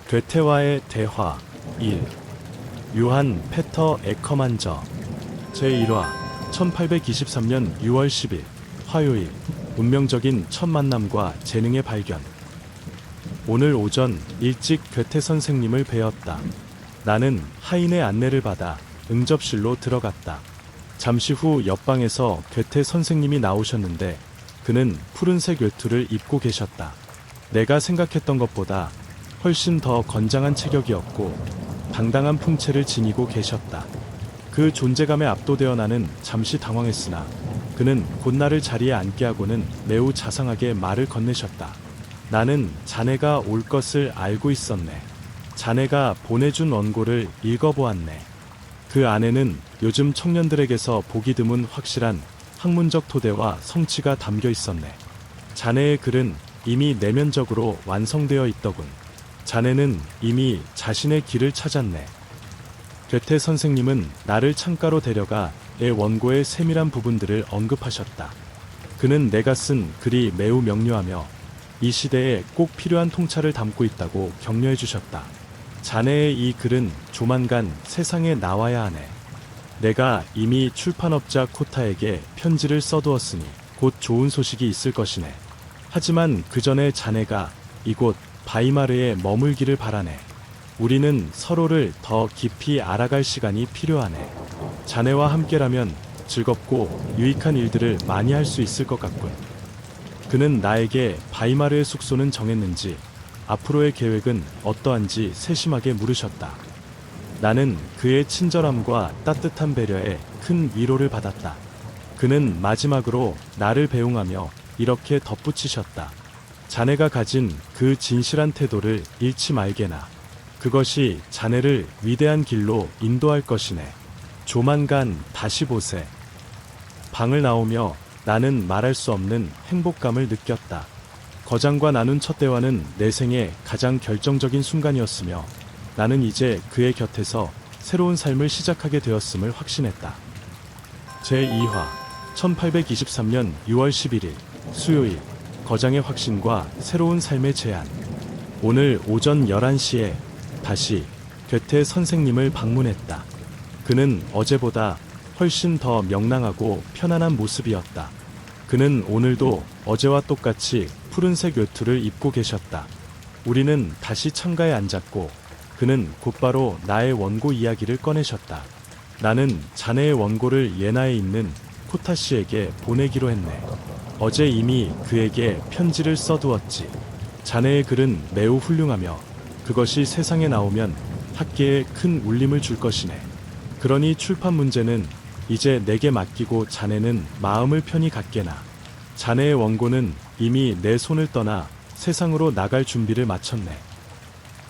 괴테와의 대화 1. 요한 페터 에커만저 제1화 1823년 6월 10일 화요일 운명적인 첫 만남과 재능의 발견. 오늘 오전 일찍 괴테 선생님을 뵈었다. 나는 하인의 안내를 받아 응접실로 들어갔다. 잠시 후 옆방에서 괴테 선생님이 나오셨는데 그는 푸른색 외투를 입고 계셨다. 내가 생각했던 것보다 훨씬 더 건장한 체격이었고 당당한 풍채를 지니고 계셨다. 그 존재감에 압도되어 나는 잠시 당황했으나 그는 곧 나를 자리에 앉게 하고는 매우 자상하게 말을 건네셨다. 나는 자네가 올 것을 알고 있었네. 자네가 보내준 원고를 읽어보았네. 그 안에는 요즘 청년들에게서 보기 드문 확실한 학문적 토대와 성취가 담겨 있었네. 자네의 글은 이미 내면적으로 완성되어 있더군. 자네는 이미 자신의 길을 찾았네. 괴테 선생님은 나를 창가로 데려가 내 원고의 세밀한 부분들을 언급하셨다. 그는 내가 쓴 글이 매우 명료하며 이 시대에 꼭 필요한 통찰을 담고 있다고 격려해 주셨다. 자네의 이 글은 조만간 세상에 나와야 하네. 내가 이미 출판업자 코타에게 편지를 써두었으니 곧 좋은 소식이 있을 것이네. 하지만 그 전에 자네가 이곳 바이마르에 머물기를 바라네. 우리는 서로를 더 깊이 알아갈 시간이 필요하네. 자네와 함께라면 즐겁고 유익한 일들을 많이 할 수 있을 것 같군. 그는 나에게 바이마르의 숙소는 정했는지 앞으로의 계획은 어떠한지 세심하게 물으셨다. 나는 그의 친절함과 따뜻한 배려에 큰 위로를 받았다. 그는 마지막으로 나를 배웅하며 이렇게 덧붙이셨다. 자네가 가진 그 진실한 태도를 잃지 말게나. 그것이 자네를 위대한 길로 인도할 것이네. 조만간 다시 보세. 방을 나오며 나는 말할 수 없는 행복감을 느꼈다. 거장과 나눈 첫 대화는 내 생애 가장 결정적인 순간이었으며 나는 이제 그의 곁에서 새로운 삶을 시작하게 되었음을 확신했다. 제2화 1823년 6월 11일 수요일 거장의 확신과 새로운 삶의 제안. 오늘 오전 11시에 다시 괴테 선생님을 방문했다. 그는 어제보다 훨씬 더 명랑하고 편안한 모습이었다. 그는 오늘도 어제와 똑같이 푸른색 외투를 입고 계셨다. 우리는 다시 창가에 앉았고 그는 곧바로 나의 원고 이야기를 꺼내셨다. 나는 자네의 원고를 예나에 있는 코타 씨에게 보내기로 했네. 어제 이미 그에게 편지를 써두었지. 자네의 글은 매우 훌륭하며 그것이 세상에 나오면 학계에 큰 울림을 줄 것이네. 그러니 출판 문제는 이제 내게 맡기고 자네는 마음을 편히 갖게나. 자네의 원고는 이미 내 손을 떠나 세상으로 나갈 준비를 마쳤네.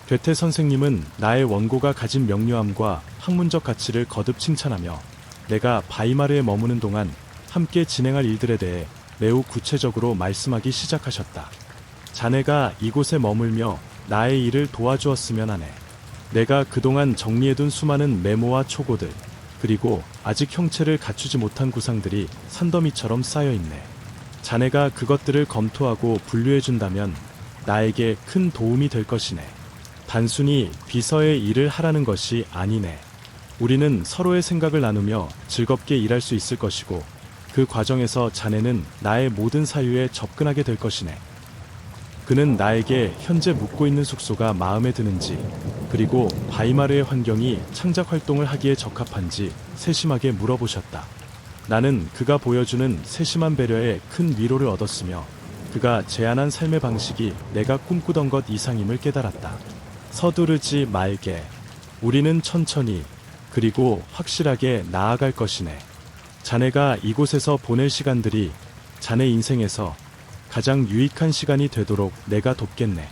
괴테 선생님은 나의 원고가 가진 명료함과 학문적 가치를 거듭 칭찬하며 내가 바이마르에 머무는 동안 함께 진행할 일들에 대해 매우 구체적으로 말씀하기 시작하셨다. 자네가 이곳에 머물며 나의 일을 도와주었으면 하네. 내가 그동안 정리해둔 수많은 메모와 초고들, 그리고 아직 형체를 갖추지 못한 구상들이 산더미처럼 쌓여있네. 자네가 그것들을 검토하고 분류해준다면 나에게 큰 도움이 될 것이네. 단순히 비서의 일을 하라는 것이 아니네. 우리는 서로의 생각을 나누며 즐겁게 일할 수 있을 것이고 그 과정에서 자네는 나의 모든 사유에 접근하게 될 것이네. 그는 나에게 현재 묵고 있는 숙소가 마음에 드는지 그리고 바이마르의 환경이 창작 활동을 하기에 적합한지 세심하게 물어보셨다. 나는 그가 보여주는 세심한 배려에 큰 위로를 얻었으며 그가 제안한 삶의 방식이 내가 꿈꾸던 것 이상임을 깨달았다. 서두르지 말게. 우리는 천천히 그리고 확실하게 나아갈 것이네. 자네가 이곳에서 보낼 시간들이 자네 인생에서 가장 유익한 시간이 되도록 내가 돕겠네.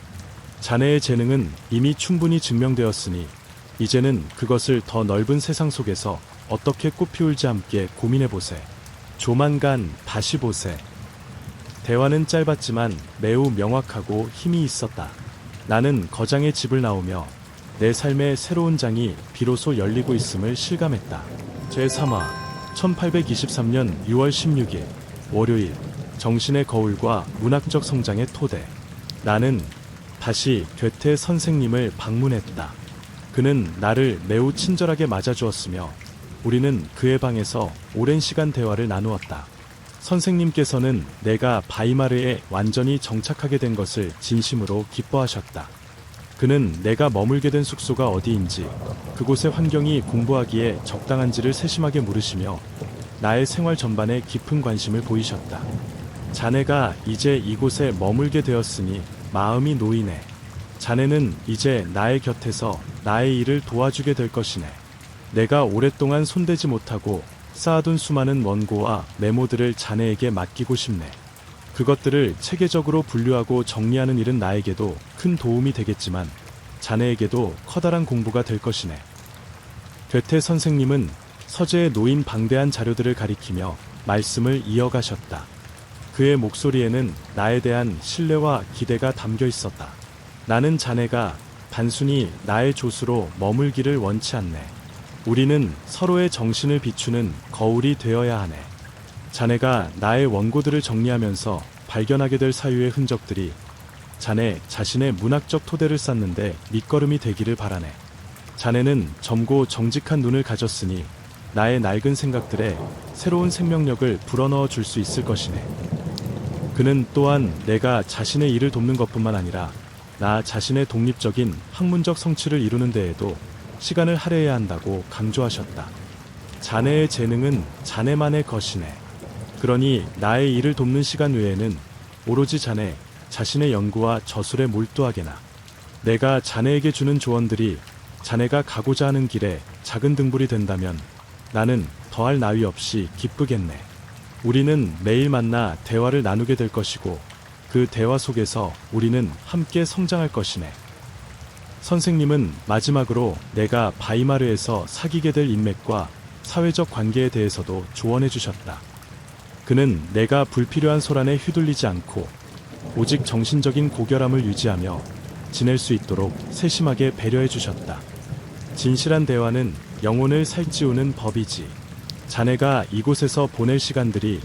자네의 재능은 이미 충분히 증명되었으니 이제는 그것을 더 넓은 세상 속에서 어떻게 꽃피울지 함께 고민해보세. 조만간 다시 보세. 대화는 짧았지만 매우 명확하고 힘이 있었다. 나는 거장의 집을 나오며 내 삶의 새로운 장이 비로소 열리고 있음을 실감했다. 제3화 1823년 6월 16일 월요일 정신의 거울과 문학적 성장의 토대. 나는 다시 괴테 선생님을 방문했다. 그는 나를 매우 친절하게 맞아주었으며 우리는 그의 방에서 오랜 시간 대화를 나누었다. 선생님께서는 내가 바이마르에 완전히 정착하게 된 것을 진심으로 기뻐하셨다. 그는 내가 머물게 된 숙소가 어디인지, 그곳의 환경이 공부하기에 적당한지를 세심하게 물으시며 나의 생활 전반에 깊은 관심을 보이셨다. 자네가 이제 이곳에 머물게 되었으니 마음이 놓이네. 자네는 이제 나의 곁에서 나의 일을 도와주게 될 것이네. 내가 오랫동안 손대지 못하고 쌓아둔 수많은 원고와 메모들을 자네에게 맡기고 싶네. 그것들을 체계적으로 분류하고 정리하는 일은 나에게도 큰 도움이 되겠지만 자네에게도 커다란 공부가 될 것이네. 괴테 선생님은 서재에 놓인 방대한 자료들을 가리키며 말씀을 이어가셨다. 그의 목소리에는 나에 대한 신뢰와 기대가 담겨 있었다. 나는 자네가 단순히 나의 조수로 머물기를 원치 않네. 우리는 서로의 정신을 비추는 거울이 되어야 하네. 자네가 나의 원고들을 정리하면서 발견하게 될 사유의 흔적들이 자네 자신의 문학적 토대를 쌓는데 밑거름이 되기를 바라네. 자네는 젊고 정직한 눈을 가졌으니 나의 낡은 생각들에 새로운 생명력을 불어넣어 줄 수 있을 것이네. 그는 또한 내가 자신의 일을 돕는 것뿐만 아니라 나 자신의 독립적인 학문적 성취를 이루는 데에도 시간을 할애해야 한다고 강조하셨다. 자네의 재능은 자네만의 것이네. 그러니 나의 일을 돕는 시간 외에는 오로지 자네 자신의 연구와 저술에 몰두하게나. 내가 자네에게 주는 조언들이 자네가 가고자 하는 길에 작은 등불이 된다면 나는 더할 나위 없이 기쁘겠네. 우리는 매일 만나 대화를 나누게 될 것이고 그 대화 속에서 우리는 함께 성장할 것이네. 선생님은 마지막으로 내가 바이마르에서 사귀게 될 인맥과 사회적 관계에 대해서도 조언해 주셨다. 그는 내가 불필요한 소란에 휘둘리지 않고 오직 정신적인 고결함을 유지하며 지낼 수 있도록 세심하게 배려해 주셨다. 진실한 대화는 영혼을 살찌우는 법이지. 자네가 이곳에서 보낼 시간들이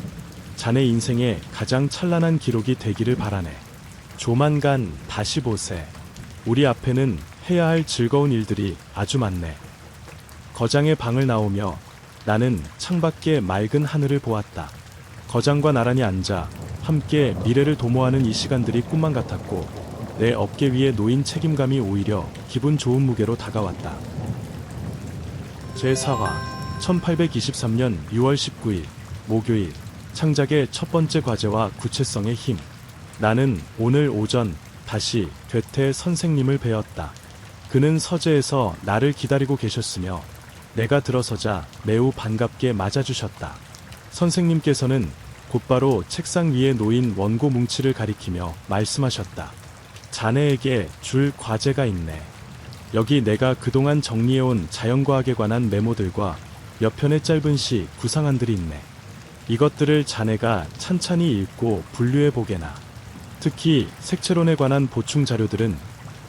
자네 인생의 가장 찬란한 기록이 되기를 바라네. 조만간 다시 보세. 우리 앞에는 해야 할 즐거운 일들이 아주 많네. 거장의 방을 나오며 나는 창밖에 맑은 하늘을 보았다. 거장과 나란히 앉아 함께 미래를 도모하는 이 시간들이 꿈만 같았고 내 어깨 위에 놓인 책임감이 오히려 기분 좋은 무게로 다가왔다. 제4화 1823년 6월 19일 목요일 창작의 첫 번째 과제와 구체성의 힘. 나는 오늘 오전 다시 괴테 선생님을 뵈었다. 그는 서재에서 나를 기다리고 계셨으며 내가 들어서자 매우 반갑게 맞아주셨다. 선생님께서는 곧바로 책상 위에 놓인 원고 뭉치를 가리키며 말씀하셨다. 자네에게 줄 과제가 있네. 여기 내가 그동안 정리해온 자연과학에 관한 메모들과 몇 편의 짧은 시 구상안들이 있네. 이것들을 자네가 찬찬히 읽고 분류해보게나. 특히 색채론에 관한 보충 자료들은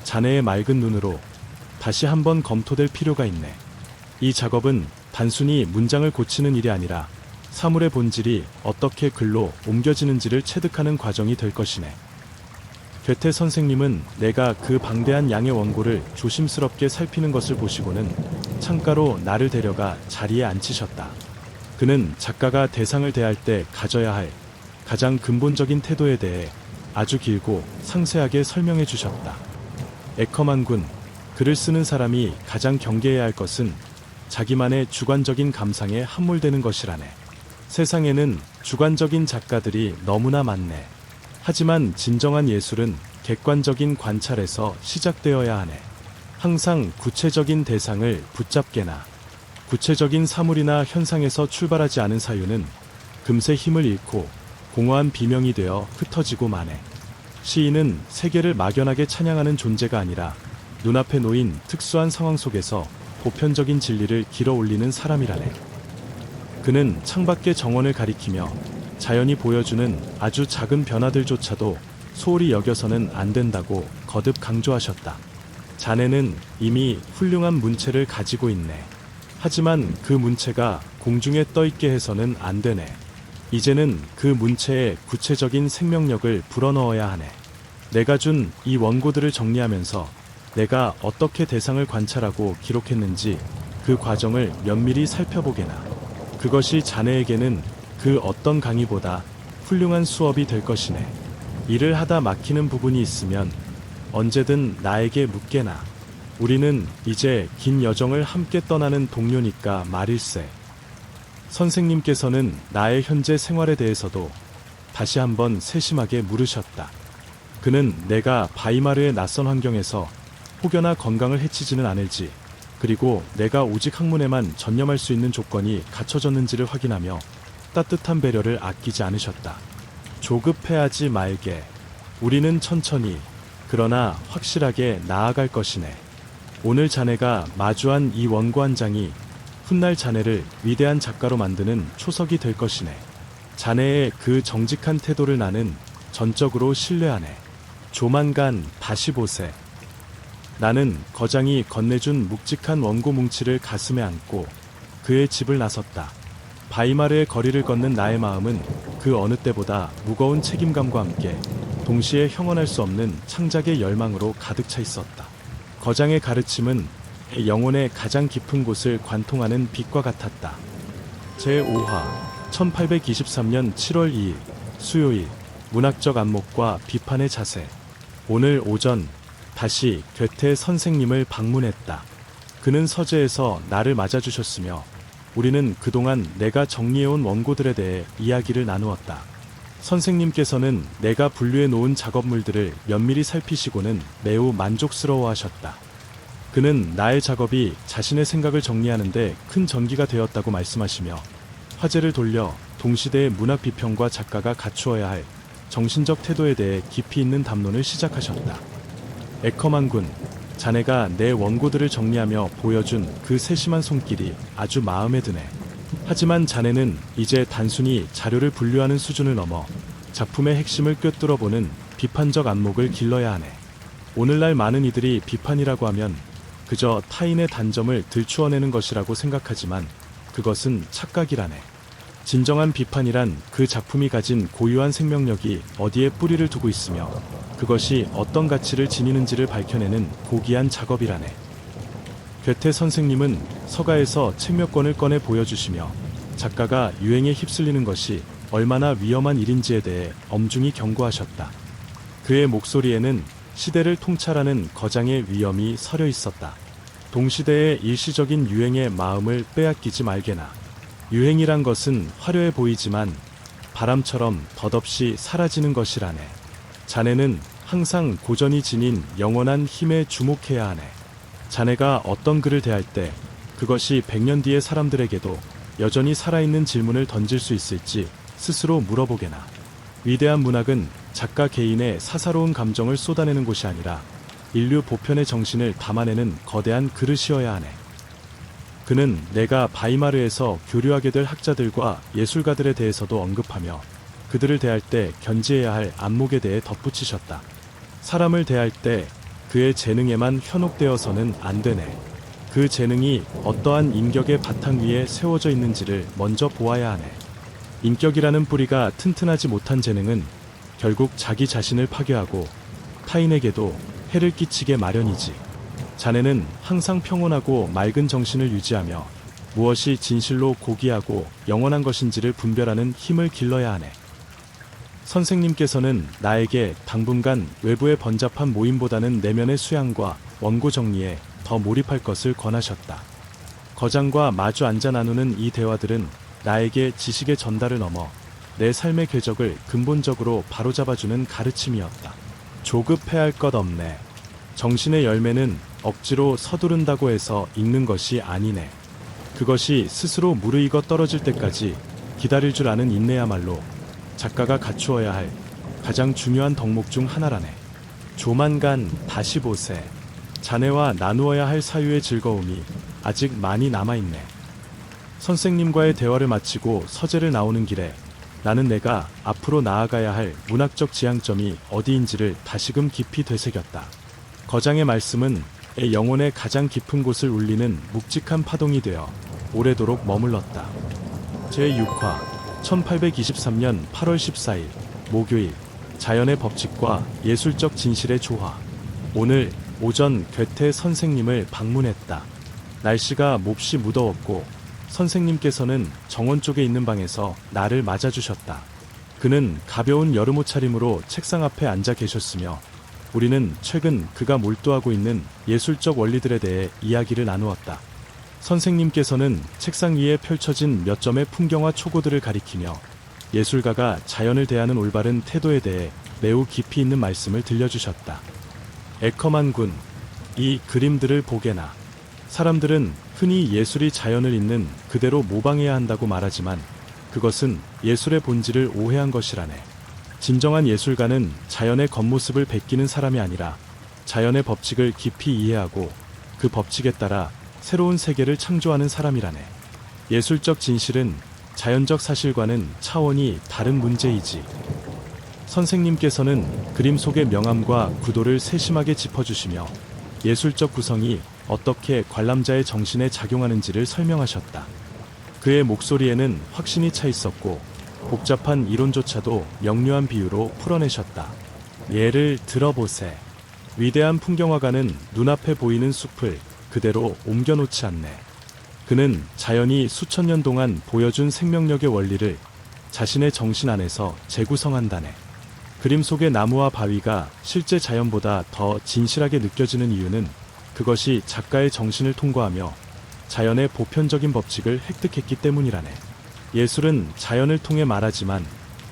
자네의 맑은 눈으로 다시 한번 검토될 필요가 있네. 이 작업은 단순히 문장을 고치는 일이 아니라 사물의 본질이 어떻게 글로 옮겨지는지를 체득하는 과정이 될 것이네. 괴테 선생님은 내가 그 방대한 양의 원고를 조심스럽게 살피는 것을 보시고는 창가로 나를 데려가 자리에 앉히셨다. 그는 작가가 대상을 대할 때 가져야 할 가장 근본적인 태도에 대해 아주 길고 상세하게 설명해 주셨다. 에커만 군, 글을 쓰는 사람이 가장 경계해야 할 것은 자기만의 주관적인 감상에 함몰되는 것이라네. 세상에는 주관적인 작가들이 너무나 많네. 하지만 진정한 예술은 객관적인 관찰에서 시작되어야 하네. 항상 구체적인 대상을 붙잡게나. 구체적인 사물이나 현상에서 출발하지 않은 사유는 금세 힘을 잃고 공허한 비명이 되어 흩어지고 마네. 시인은 세계를 막연하게 찬양하는 존재가 아니라 눈앞에 놓인 특수한 상황 속에서 보편적인 진리를 길어 올리는 사람이라네. 그는 창밖의 정원을 가리키며 자연이 보여주는 아주 작은 변화들조차도 소홀히 여겨서는 안 된다고 거듭 강조하셨다. 자네는 이미 훌륭한 문체를 가지고 있네. 하지만 그 문체가 공중에 떠있게 해서는 안 되네. 이제는 그 문체에 구체적인 생명력을 불어넣어야 하네. 내가 준 이 원고들을 정리하면서 내가 어떻게 대상을 관찰하고 기록했는지 그 과정을 면밀히 살펴보게나. 그것이 자네에게는 그 어떤 강의보다 훌륭한 수업이 될 것이네. 일을 하다 막히는 부분이 있으면 언제든 나에게 묻게나. 우리는 이제 긴 여정을 함께 떠나는 동료니까 말일세. 선생님께서는 나의 현재 생활에 대해서도 다시 한번 세심하게 물으셨다. 그는 내가 바이마르의 낯선 환경에서 혹여나 건강을 해치지는 않을지, 그리고 내가 오직 학문에만 전념할 수 있는 조건이 갖춰졌는지를 확인하며 따뜻한 배려를 아끼지 않으셨다. 조급해하지 말게. 우리는 천천히, 그러나 확실하게 나아갈 것이네. 오늘 자네가 마주한 이 원고 한 장이 훗날 자네를 위대한 작가로 만드는 초석이 될 것이네. 자네의 그 정직한 태도를 나는 전적으로 신뢰하네. 조만간 다시 보세. 나는 거장이 건네준 묵직한 원고 뭉치를 가슴에 안고 그의 집을 나섰다. 바이마르의 거리를 걷는 나의 마음은 그 어느 때보다 무거운 책임감과 함께 동시에 형언할 수 없는 창작의 열망으로 가득 차 있었다. 거장의 가르침은 영혼의 가장 깊은 곳을 관통하는 빛과 같았다. 제5화 1823년 7월 2일 수요일. 문학적 안목과 비판의 자세. 오늘 오전 다시 괴테 선생님을 방문했다. 그는 서재에서 나를 맞아주셨으며 우리는 그동안 내가 정리해온 원고들에 대해 이야기를 나누었다. 선생님께서는 내가 분류해 놓은 작업물들을 면밀히 살피시고는 매우 만족스러워하셨다. 그는 나의 작업이 자신의 생각을 정리하는데 큰 전기가 되었다고 말씀하시며 화제를 돌려 동시대의 문학 비평과 작가가 갖추어야 할 정신적 태도에 대해 깊이 있는 담론을 시작하셨다. 에커만 군, 자네가 내 원고들을 정리하며 보여준 그 세심한 손길이 아주 마음에 드네. 하지만 자네는 이제 단순히 자료를 분류하는 수준을 넘어 작품의 핵심을 꿰뚫어보는 비판적 안목을 길러야 하네. 오늘날 많은 이들이 비판이라고 하면 그저 타인의 단점을 들추어내는 것이라고 생각하지만 그것은 착각이라네. 진정한 비판이란 그 작품이 가진 고유한 생명력이 어디에 뿌리를 두고 있으며 그것이 어떤 가치를 지니는지를 밝혀내는 고귀한 작업이라네. 괴테 선생님은 서가에서 책 몇 권을 꺼내 보여주시며 작가가 유행에 휩쓸리는 것이 얼마나 위험한 일인지에 대해 엄중히 경고하셨다. 그의 목소리에는 시대를 통찰하는 거장의 위엄이 서려 있었다. 동시대의 일시적인 유행의 마음을 빼앗기지 말게나. 유행이란 것은 화려해 보이지만 바람처럼 덧없이 사라지는 것이라네. 자네는 항상 고전이 지닌 영원한 힘에 주목해야 하네. 자네가 어떤 글을 대할 때 그것이 100년 뒤의 사람들에게도 여전히 살아있는 질문을 던질 수 있을지 스스로 물어보게나. 위대한 문학은 작가 개인의 사사로운 감정을 쏟아내는 곳이 아니라 인류 보편의 정신을 담아내는 거대한 그릇이어야 하네. 그는 내가 바이마르에서 교류하게 될 학자들과 예술가들에 대해서도 언급하며 그들을 대할 때 견지해야 할 안목에 대해 덧붙이셨다. 사람을 대할 때 그의 재능에만 현혹되어서는 안 되네. 그 재능이 어떠한 인격의 바탕 위에 세워져 있는지를 먼저 보아야 하네. 인격이라는 뿌리가 튼튼하지 못한 재능은 결국 자기 자신을 파괴하고 타인에게도 해를 끼치게 마련이지. 자네는 항상 평온하고 맑은 정신을 유지하며 무엇이 진실로 고귀하고 영원한 것인지를 분별하는 힘을 길러야 하네. 선생님께서는 나에게 당분간 외부의 번잡한 모임보다는 내면의 수양과 원고 정리에 더 몰입할 것을 권하셨다. 거장과 마주 앉아 나누는 이 대화들은 나에게 지식의 전달을 넘어 내 삶의 궤적을 근본적으로 바로잡아주는 가르침이었다. 조급해할 것 없네. 정신의 열매는 억지로 서두른다고 해서 익는 것이 아니네. 그것이 스스로 무르익어 떨어질 때까지 기다릴 줄 아는 인내야말로 작가가 갖추어야 할 가장 중요한 덕목 중 하나라네. 조만간 다시 보세. 자네와 나누어야 할 사유의 즐거움이 아직 많이 남아있네. 선생님과의 대화를 마치고 서재를 나오는 길에 나는 내가 앞으로 나아가야 할 문학적 지향점이 어디인지를 다시금 깊이 되새겼다. 거장의 말씀은 내 영혼의 가장 깊은 곳을 울리는 묵직한 파동이 되어 오래도록 머물렀다. 제6화 1823년 8월 14일 목요일. 자연의 법칙과 예술적 진실의 조화. 오늘 오전 괴테 선생님을 방문했다. 날씨가 몹시 무더웠고 선생님께서는 정원 쪽에 있는 방에서 나를 맞아주셨다. 그는 가벼운 여름 옷차림으로 책상 앞에 앉아 계셨으며 우리는 최근 그가 몰두하고 있는 예술적 원리들에 대해 이야기를 나누었다. 선생님께서는 책상 위에 펼쳐진 몇 점의 풍경화 초고들을 가리키며 예술가가 자연을 대하는 올바른 태도에 대해 매우 깊이 있는 말씀을 들려주셨다. 에커만 군, 이 그림들을 보게나. 사람들은 흔히 예술이 자연을 있는 그대로 모방해야 한다고 말하지만 그것은 예술의 본질을 오해한 것이라네. 진정한 예술가는 자연의 겉모습을 베끼는 사람이 아니라 자연의 법칙을 깊이 이해하고 그 법칙에 따라 새로운 세계를 창조하는 사람이라네. 예술적 진실은 자연적 사실과는 차원이 다른 문제이지. 선생님께서는 그림 속의 명암과 구도를 세심하게 짚어주시며 예술적 구성이 어떻게 관람자의 정신에 작용하는지를 설명하셨다. 그의 목소리에는 확신이 차 있었고 복잡한 이론조차도 명료한 비유로 풀어내셨다. 예를 들어보세. 위대한 풍경화가는 눈앞에 보이는 숲을 그대로 옮겨놓지 않네. 그는 자연이 수천 년 동안 보여준 생명력의 원리를 자신의 정신 안에서 재구성한다네. 그림 속의 나무와 바위가 실제 자연보다 더 진실하게 느껴지는 이유는 그것이 작가의 정신을 통과하며 자연의 보편적인 법칙을 획득했기 때문이라네. 예술은 자연을 통해 말하지만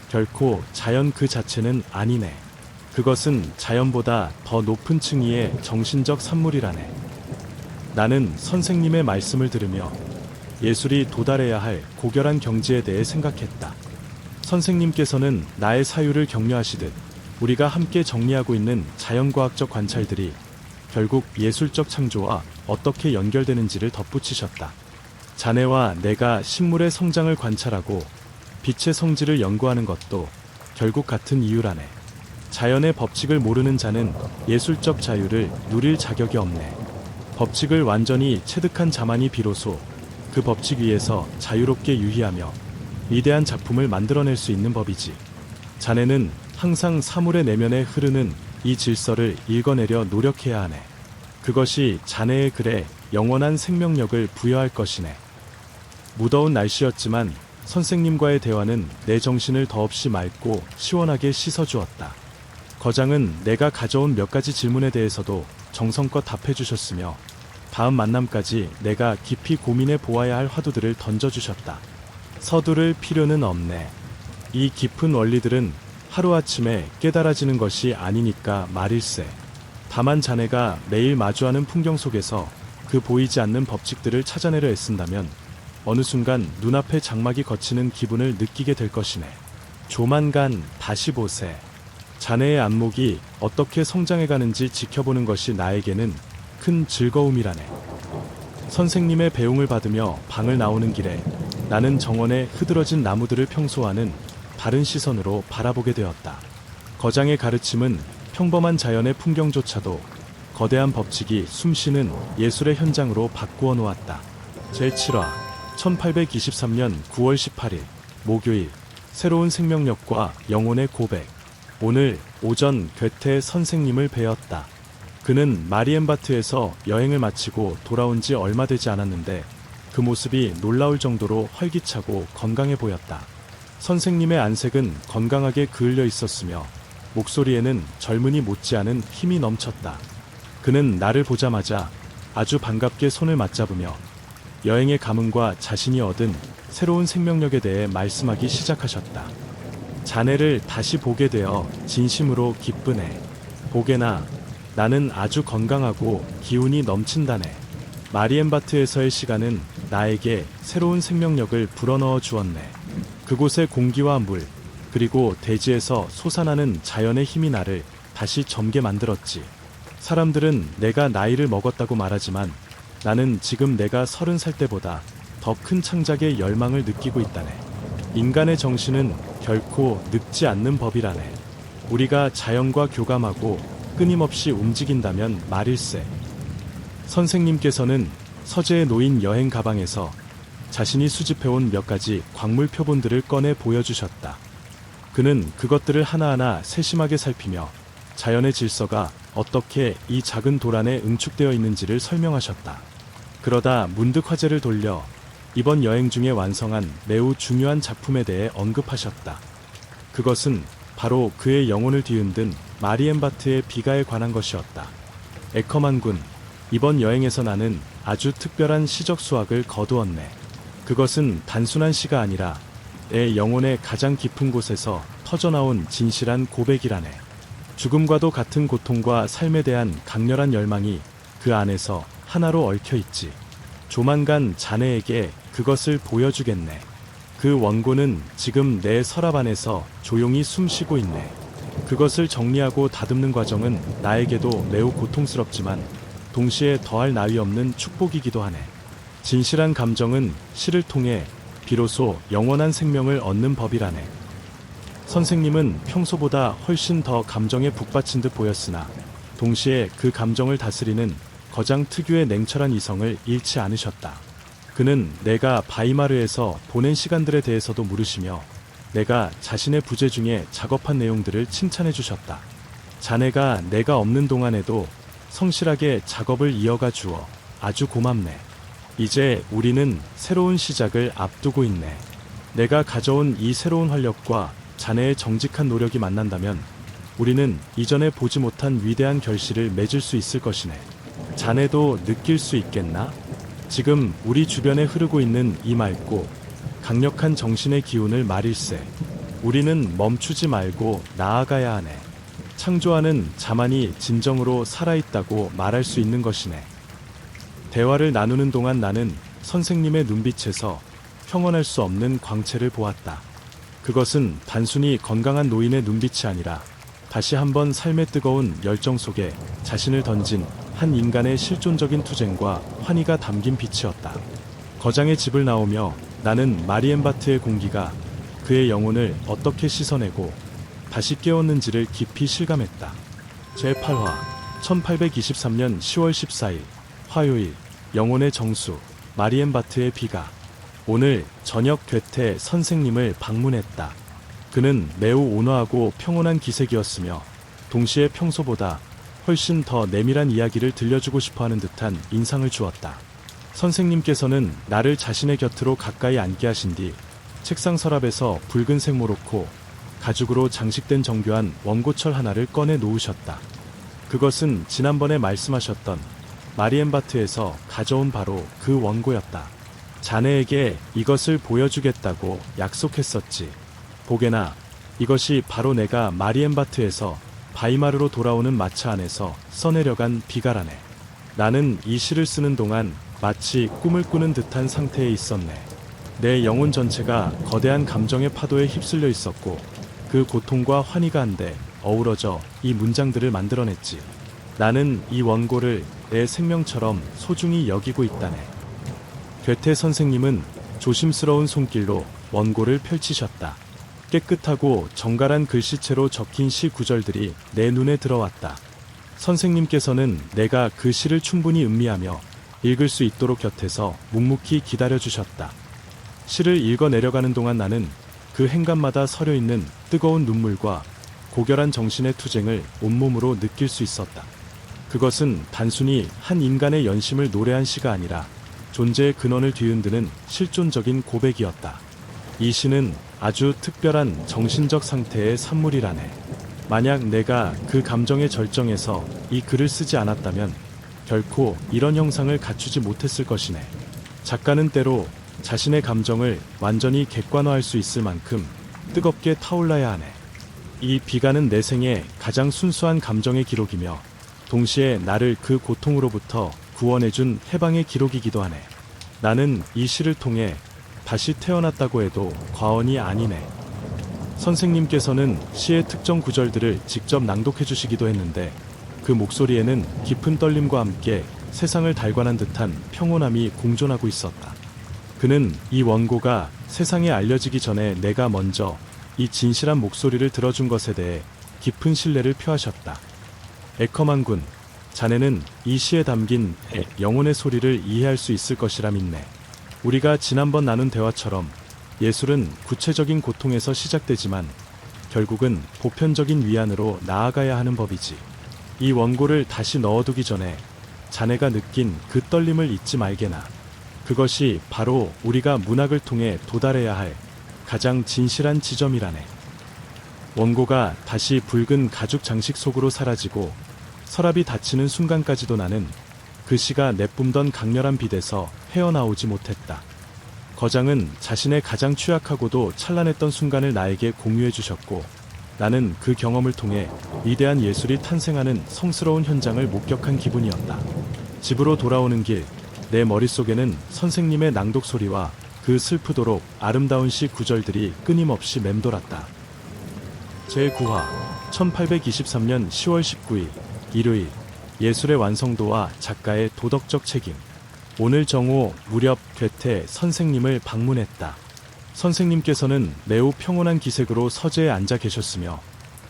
결코 자연 그 자체는 아니네. 그것은 자연보다 더 높은 층위의 정신적 산물이라네. 나는 선생님의 말씀을 들으며 예술이 도달해야 할 고결한 경지에 대해 생각했다. 선생님께서는 나의 사유를 격려하시듯 우리가 함께 정리하고 있는 자연과학적 관찰들이 결국 예술적 창조와 어떻게 연결되는지를 덧붙이셨다. 자네와 내가 식물의 성장을 관찰하고 빛의 성질을 연구하는 것도 결국 같은 이유라네. 자연의 법칙을 모르는 자는 예술적 자유를 누릴 자격이 없네. 법칙을 완전히 체득한 자만이 비로소 그 법칙 위에서 자유롭게 유희하며 위대한 작품을 만들어낼 수 있는 법이지. 자네는 항상 사물의 내면에 흐르는 이 질서를 읽어내려 노력해야 하네. 그것이 자네의 글에 영원한 생명력을 부여할 것이네. 무더운 날씨였지만 선생님과의 대화는 내 정신을 더없이 맑고 시원하게 씻어주었다. 거장은 내가 가져온 몇 가지 질문에 대해서도 정성껏 답해주셨으며 다음 만남까지 내가 깊이 고민해 보아야 할 화두들을 던져주셨다. 서두를 필요는 없네. 이 깊은 원리들은 하루아침에 깨달아지는 것이 아니니까 말일세. 다만 자네가 매일 마주하는 풍경 속에서 그 보이지 않는 법칙들을 찾아내려 애쓴다면 어느 순간 눈앞에 장막이 걷히는 기분을 느끼게 될 것이네. 조만간 다시 보세. 자네의 안목이 어떻게 성장해가는지 지켜보는 것이 나에게는 큰 즐거움이라네. 선생님의 배웅을 받으며 방을 나오는 길에 나는 정원의 흐드러진 나무들을 평소와는 다른 시선으로 바라보게 되었다. 거장의 가르침은 평범한 자연의 풍경조차도 거대한 법칙이 숨쉬는 예술의 현장으로 바꾸어 놓았다. 제7화 1823년 9월 18일 목요일 새로운 생명력과 영혼의 고백. 오늘 오전 괴테 선생님을 뵈었다. 그는 마리엔바트에서 여행을 마치고 돌아온 지 얼마 되지 않았는데 그 모습이 놀라울 정도로 활기차고 건강해 보였다. 선생님의 안색은 건강하게 그을려 있었으며 목소리에는 젊은이 못지않은 힘이 넘쳤다. 그는 나를 보자마자 아주 반갑게 손을 맞잡으며 여행의 감흥과 자신이 얻은 새로운 생명력에 대해 말씀하기 시작하셨다. 자네를 다시 보게 되어 진심으로 기쁘네. 보게나 나는 아주 건강하고 기운이 넘친다네. 마리엔바트에서의 시간은 나에게 새로운 생명력을 불어넣어 주었네. 그곳의 공기와 물, 그리고 대지에서 솟아나는 자연의 힘이 나를 다시 젊게 만들었지. 사람들은 내가 나이를 먹었다고 말하지만 나는 지금 내가 30살 때보다 더 큰 창작의 열망을 느끼고 있다네. 인간의 정신은 결코 늙지 않는 법이라네. 우리가 자연과 교감하고 끊임없이 움직인다면 말일세. 선생님께서는 서재에 놓인 여행 가방에서 자신이 수집해온 몇 가지 광물 표본들을 꺼내 보여주셨다. 그는 그것들을 하나하나 세심하게 살피며 자연의 질서가 어떻게 이 작은 돌 안에 응축되어 있는지를 설명하셨다. 그러다 문득 화제를 돌려 이번 여행 중에 완성한 매우 중요한 작품에 대해 언급하셨다. 그것은 바로 그의 영혼을 뒤흔든 마리엔바트의 비가에 관한 것이었다. 에커만 군, 이번 여행에서 나는 아주 특별한 시적 수확을 거두었네. 그것은 단순한 시가 아니라 내 영혼의 가장 깊은 곳에서 터져나온 진실한 고백이라네. 죽음과도 같은 고통과 삶에 대한 강렬한 열망이 그 안에서 하나로 얽혀 있지. 조만간 자네에게 그것을 보여주겠네. 그 원고는 지금 내 서랍 안에서 조용히 숨쉬고 있네. 그것을 정리하고 다듬는 과정은 나에게도 매우 고통스럽지만 동시에 더할 나위 없는 축복이기도 하네. 진실한 감정은 시를 통해 비로소 영원한 생명을 얻는 법이라네. 선생님은 평소보다 훨씬 더 감정에 북받친 듯 보였으나 동시에 그 감정을 다스리는 거장 특유의 냉철한 이성을 잃지 않으셨다. 그는 내가 바이마르에서 보낸 시간들에 대해서도 물으시며 내가 자신의 부재 중에 작업한 내용들을 칭찬해 주셨다. 자네가 내가 없는 동안에도 성실하게 작업을 이어가 주어 아주 고맙네. 이제 우리는 새로운 시작을 앞두고 있네. 내가 가져온 이 새로운 활력과 자네의 정직한 노력이 만난다면 우리는 이전에 보지 못한 위대한 결실을 맺을 수 있을 것이네. 자네도 느낄 수 있겠나? 지금 우리 주변에 흐르고 있는 이 맑고 강력한 정신의 기운을 말일세. 우리는 멈추지 말고 나아가야 하네. 창조하는 자만이 진정으로 살아있다고 말할 수 있는 것이네. 대화를 나누는 동안 나는 선생님의 눈빛에서 평온할 수 없는 광채를 보았다. 그것은 단순히 건강한 노인의 눈빛이 아니라 다시 한번 삶의 뜨거운 열정 속에 자신을 던진 한 인간의 실존적인 투쟁과 환희가 담긴 빛이었다. 거장의 집을 나오며 나는 마리엔바트의 공기가 그의 영혼을 어떻게 씻어내고 다시 깨웠는지를 깊이 실감했다. 제8화 1823년 10월 14일 화요일 영혼의 정수 마리엔바트의 비가 오늘 저녁 괴테 선생님을 방문했다. 그는 매우 온화하고 평온한 기색이었으며 동시에 평소보다 훨씬 더 내밀한 이야기를 들려주고 싶어하는 듯한 인상을 주었다. 선생님께서는 나를 자신의 곁으로 가까이 앉게 하신 뒤 책상 서랍에서 붉은색 모로코 가죽으로 장식된 정교한 원고철 하나를 꺼내 놓으셨다. 그것은 지난번에 말씀하셨던 마리엔바트에서 가져온 바로 그 원고였다. 자네에게 이것을 보여주겠다고 약속했었지. 보게나 이것이 바로 내가 마리엔바트에서 바이마르로 돌아오는 마차 안에서 써내려간 비가라네. 나는 이 시를 쓰는 동안 마치 꿈을 꾸는 듯한 상태에 있었네. 내 영혼 전체가 거대한 감정의 파도에 휩쓸려 있었고 그 고통과 환희가 한데 어우러져 이 문장들을 만들어냈지. 나는 이 원고를 내 생명처럼 소중히 여기고 있다네. 괴테 선생님은 조심스러운 손길로 원고를 펼치셨다. 깨끗하고 정갈한 글씨체로 적힌 시 구절들이 내 눈에 들어왔다. 선생님께서는 내가 그 시를 충분히 음미하며 읽을 수 있도록 곁에서 묵묵히 기다려주셨다. 시를 읽어 내려가는 동안 나는 그 행간마다 서려있는 뜨거운 눈물과 고결한 정신의 투쟁을 온몸으로 느낄 수 있었다. 그것은 단순히 한 인간의 연심을 노래한 시가 아니라 존재의 근원을 뒤흔드는 실존적인 고백이었다. 이 시는 아주 특별한 정신적 상태의 산물이라네. 만약 내가 그 감정의 절정에서 이 글을 쓰지 않았다면 결코 이런 형상을 갖추지 못했을 것이네. 작가는 때로 자신의 감정을 완전히 객관화할 수 있을 만큼 뜨겁게 타올라야 하네. 이 비가는 내 생의 가장 순수한 감정의 기록이며 동시에 나를 그 고통으로부터 구원해준 해방의 기록이기도 하네. 나는 이 시를 통해 다시 태어났다고 해도 과언이 아니네. 선생님께서는 시의 특정 구절들을 직접 낭독해 주시기도 했는데 그 목소리에는 깊은 떨림과 함께 세상을 달관한 듯한 평온함이 공존하고 있었다. 그는 이 원고가 세상에 알려지기 전에 내가 먼저 이 진실한 목소리를 들어준 것에 대해 깊은 신뢰를 표하셨다. 에커만 군, 자네는 이 시에 담긴 영혼의 소리를 이해할 수 있을 것이라 믿네. 우리가 지난번 나눈 대화처럼 예술은 구체적인 고통에서 시작되지만 결국은 보편적인 위안으로 나아가야 하는 법이지. 이 원고를 다시 넣어두기 전에 자네가 느낀 그 떨림을 잊지 말게나. 그것이 바로 우리가 문학을 통해 도달해야 할 가장 진실한 지점이라네. 원고가 다시 붉은 가죽 장식 속으로 사라지고 서랍이 닫히는 순간까지도 나는 그 시가 내뿜던 강렬한 빛에서 헤어나오지 못했다. 거장은 자신의 가장 취약하고도 찬란했던 순간을 나에게 공유해 주셨고, 나는 그 경험을 통해 위대한 예술이 탄생하는 성스러운 현장을 목격한 기분이었다. 집으로 돌아오는 길, 내 머릿속에는 선생님의 낭독 소리와 그 슬프도록 아름다운 시 구절들이 끊임없이 맴돌았다. 제9화 1823년 10월 19일 일요일. 예술의 완성도와 작가의 도덕적 책임. 오늘 정오 무렵 괴테 선생님을 방문했다. 선생님께서는 매우 평온한 기색으로 서재에 앉아 계셨으며,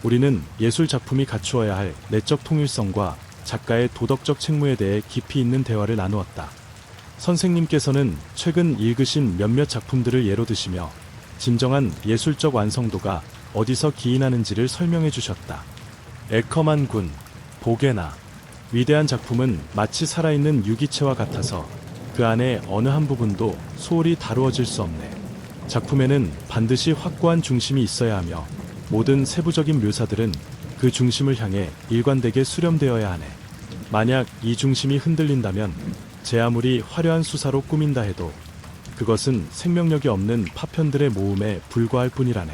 우리는 예술 작품이 갖추어야 할 내적 통일성과 작가의 도덕적 책무에 대해 깊이 있는 대화를 나누었다. 선생님께서는 최근 읽으신 몇몇 작품들을 예로 드시며 진정한 예술적 완성도가 어디서 기인하는지를 설명해 주셨다. 에커만 군, 보게나. 위대한 작품은 마치 살아있는 유기체와 같아서 그 안에 어느 한 부분도 소홀히 다루어질 수 없네. 작품에는 반드시 확고한 중심이 있어야 하며 모든 세부적인 묘사들은 그 중심을 향해 일관되게 수렴되어야 하네. 만약 이 중심이 흔들린다면 제 아무리 화려한 수사로 꾸민다 해도 그것은 생명력이 없는 파편들의 모음에 불과할 뿐이라네.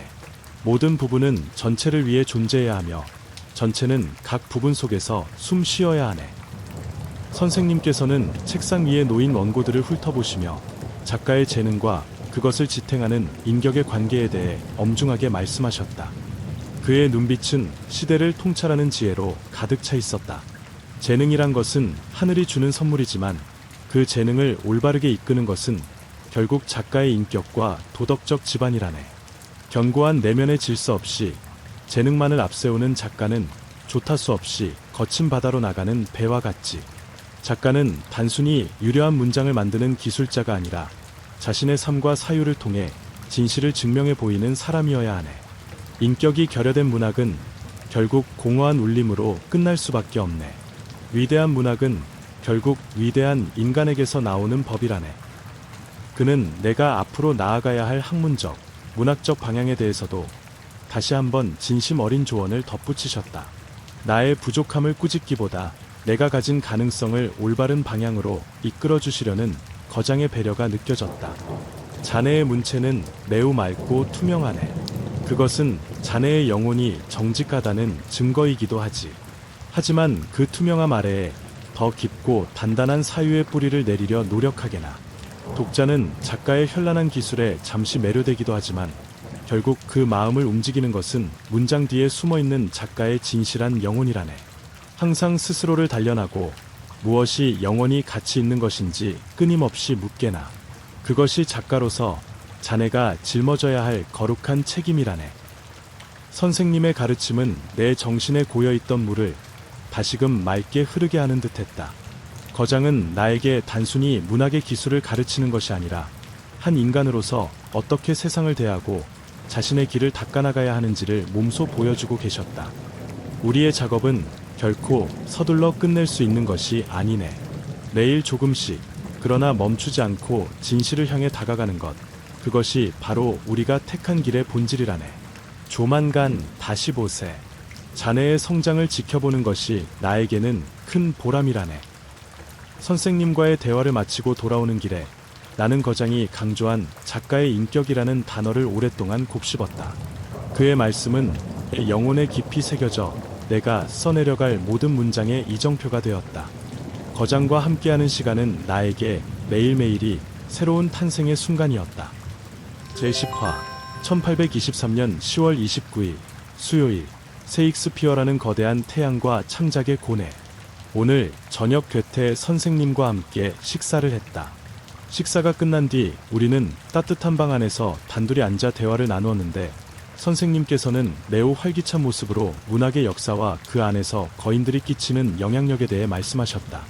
모든 부분은 전체를 위해 존재해야 하며 전체는 각 부분 속에서 숨 쉬어야 하네. 선생님께서는 책상 위에 놓인 원고들을 훑어보시며 작가의 재능과 그것을 지탱하는 인격의 관계에 대해 엄중하게 말씀하셨다. 그의 눈빛은 시대를 통찰하는 지혜로 가득 차 있었다. 재능이란 것은 하늘이 주는 선물이지만 그 재능을 올바르게 이끄는 것은 결국 작가의 인격과 도덕적 지반이라네. 견고한 내면의 질서 없이 재능만을 앞세우는 작가는 조타수 없이 거친 바다로 나가는 배와 같지. 작가는 단순히 유려한 문장을 만드는 기술자가 아니라 자신의 삶과 사유를 통해 진실을 증명해 보이는 사람이어야 하네. 인격이 결여된 문학은 결국 공허한 울림으로 끝날 수밖에 없네. 위대한 문학은 결국 위대한 인간에게서 나오는 법이라네. 그는 내가 앞으로 나아가야 할 학문적, 문학적 방향에 대해서도 다시 한번 진심 어린 조언을 덧붙이셨다. 나의 부족함을 꾸짖기보다 내가 가진 가능성을 올바른 방향으로 이끌어 주시려는 거장의 배려가 느껴졌다. 자네의 문체는 매우 맑고 투명하네. 그것은 자네의 영혼이 정직하다는 증거이기도 하지. 하지만 그 투명함 아래에 더 깊고 단단한 사유의 뿌리를 내리려 노력하게나. 독자는 작가의 현란한 기술에 잠시 매료되기도 하지만 결국 그 마음을 움직이는 것은 문장 뒤에 숨어있는 작가의 진실한 영혼이라네. 항상 스스로를 단련하고 무엇이 영원히 가치 있는 것인지 끊임없이 묻게나. 그것이 작가로서 자네가 짊어져야 할 거룩한 책임이라네. 선생님의 가르침은 내 정신에 고여있던 물을 다시금 맑게 흐르게 하는 듯했다. 거장은 나에게 단순히 문학의 기술을 가르치는 것이 아니라 한 인간으로서 어떻게 세상을 대하고 자신의 길을 닦아나가야 하는지를 몸소 보여주고 계셨다. 우리의 작업은 결코 서둘러 끝낼 수 있는 것이 아니네. 매일 조금씩, 그러나 멈추지 않고 진실을 향해 다가가는 것, 그것이 바로 우리가 택한 길의 본질이라네. 조만간 다시 보세. 자네의 성장을 지켜보는 것이 나에게는 큰 보람이라네. 선생님과의 대화를 마치고 돌아오는 길에 나는 거장이 강조한 작가의 인격이라는 단어를 오랫동안 곱씹었다. 그의 말씀은 내 영혼에 깊이 새겨져 내가 써내려갈 모든 문장의 이정표가 되었다. 거장과 함께하는 시간은 나에게 매일매일이 새로운 탄생의 순간이었다. 제10화 1823년 10월 29일 수요일. 세익스피어라는 거대한 태양과 창작의 고뇌. 오늘 저녁 괴테 선생님과 함께 식사를 했다. 식사가 끝난 뒤 우리는 따뜻한 방 안에서 단둘이 앉아 대화를 나누었는데 선생님께서는 매우 활기찬 모습으로 문학의 역사와 그 안에서 거인들이 끼치는 영향력에 대해 말씀하셨다.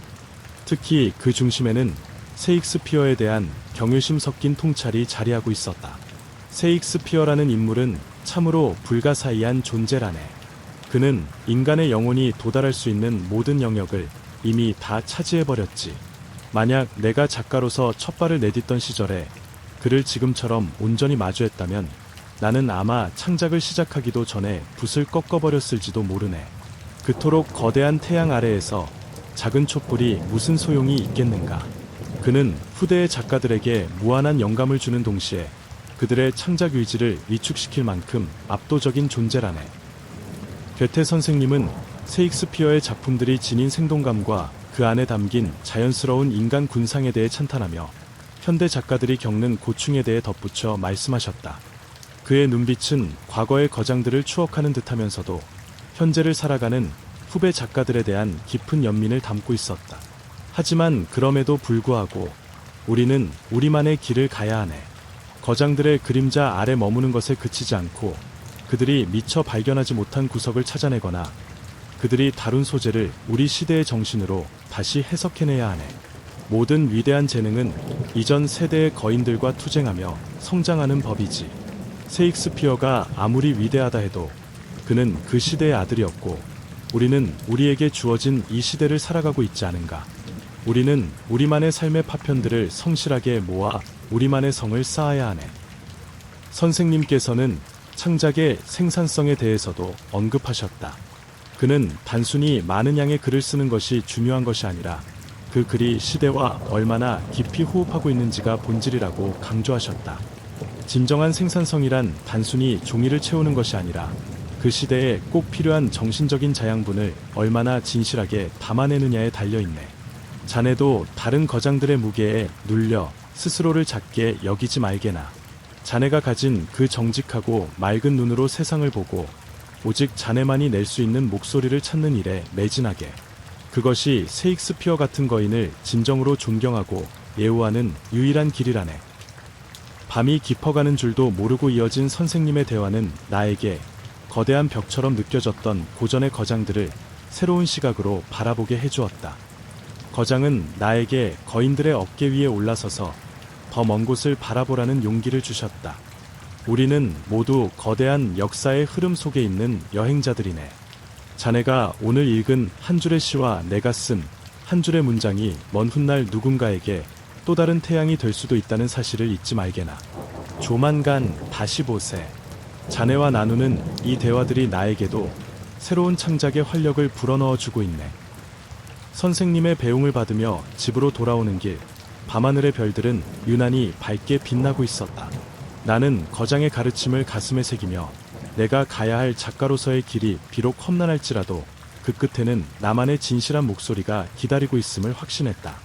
특히 그 중심에는 세익스피어에 대한 경외심 섞인 통찰이 자리하고 있었다. 세익스피어라는 인물은 참으로 불가사의한 존재라네. 그는 인간의 영혼이 도달할 수 있는 모든 영역을 이미 다 차지해버렸지. 만약 내가 작가로서 첫 발을 내딛던 시절에 그를 지금처럼 온전히 마주했다면 나는 아마 창작을 시작하기도 전에 붓을 꺾어버렸을지도 모르네. 그토록 거대한 태양 아래에서 작은 촛불이 무슨 소용이 있겠는가. 그는 후대의 작가들에게 무한한 영감을 주는 동시에 그들의 창작 의지를 위축시킬 만큼 압도적인 존재라네. 괴테 선생님은 셰익스피어의 작품들이 지닌 생동감과 그 안에 담긴 자연스러운 인간 군상에 대해 찬탄하며 현대 작가들이 겪는 고충에 대해 덧붙여 말씀하셨다. 그의 눈빛은 과거의 거장들을 추억하는 듯하면서도 현재를 살아가는 후배 작가들에 대한 깊은 연민을 담고 있었다. 하지만 그럼에도 불구하고 우리는 우리만의 길을 가야 하네. 거장들의 그림자 아래 머무는 것에 그치지 않고 그들이 미처 발견하지 못한 구석을 찾아내거나 그들이 다룬 소재를 우리 시대의 정신으로 다시 해석해내야 하네. 모든 위대한 재능은 이전 세대의 거인들과 투쟁하며 성장하는 법이지. 셰익스피어가 아무리 위대하다 해도 그는 그 시대의 아들이었고 우리는 우리에게 주어진 이 시대를 살아가고 있지 않은가. 우리는 우리만의 삶의 파편들을 성실하게 모아 우리만의 성을 쌓아야 하네. 선생님께서는 창작의 생산성에 대해서도 언급하셨다. 그는 단순히 많은 양의 글을 쓰는 것이 중요한 것이 아니라 그 글이 시대와 얼마나 깊이 호흡하고 있는지가 본질이라고 강조하셨다. 진정한 생산성이란 단순히 종이를 채우는 것이 아니라 그 시대에 꼭 필요한 정신적인 자양분을 얼마나 진실하게 담아내느냐에 달려있네. 자네도 다른 거장들의 무게에 눌려 스스로를 작게 여기지 말게나. 자네가 가진 그 정직하고 맑은 눈으로 세상을 보고 오직 자네만이 낼 수 있는 목소리를 찾는 일에 매진하게. 그것이 셰익스피어 같은 거인을 진정으로 존경하고 예우하는 유일한 길이라네. 밤이 깊어가는 줄도 모르고 이어진 선생님의 대화는 나에게 거대한 벽처럼 느껴졌던 고전의 거장들을 새로운 시각으로 바라보게 해주었다. 거장은 나에게 거인들의 어깨 위에 올라서서 더 먼 곳을 바라보라는 용기를 주셨다. 우리는 모두 거대한 역사의 흐름 속에 있는 여행자들이네. 자네가 오늘 읽은 한 줄의 시와 내가 쓴 한 줄의 문장이 먼 훗날 누군가에게 또 다른 태양이 될 수도 있다는 사실을 잊지 말게나. 조만간 다시 보세. 자네와 나누는 이 대화들이 나에게도 새로운 창작의 활력을 불어넣어 주고 있네. 선생님의 배웅을 받으며 집으로 돌아오는 길, 밤하늘의 별들은 유난히 밝게 빛나고 있었다. 나는 거장의 가르침을 가슴에 새기며 내가 가야 할 작가로서의 길이 비록 험난할지라도 그 끝에는 나만의 진실한 목소리가 기다리고 있음을 확신했다.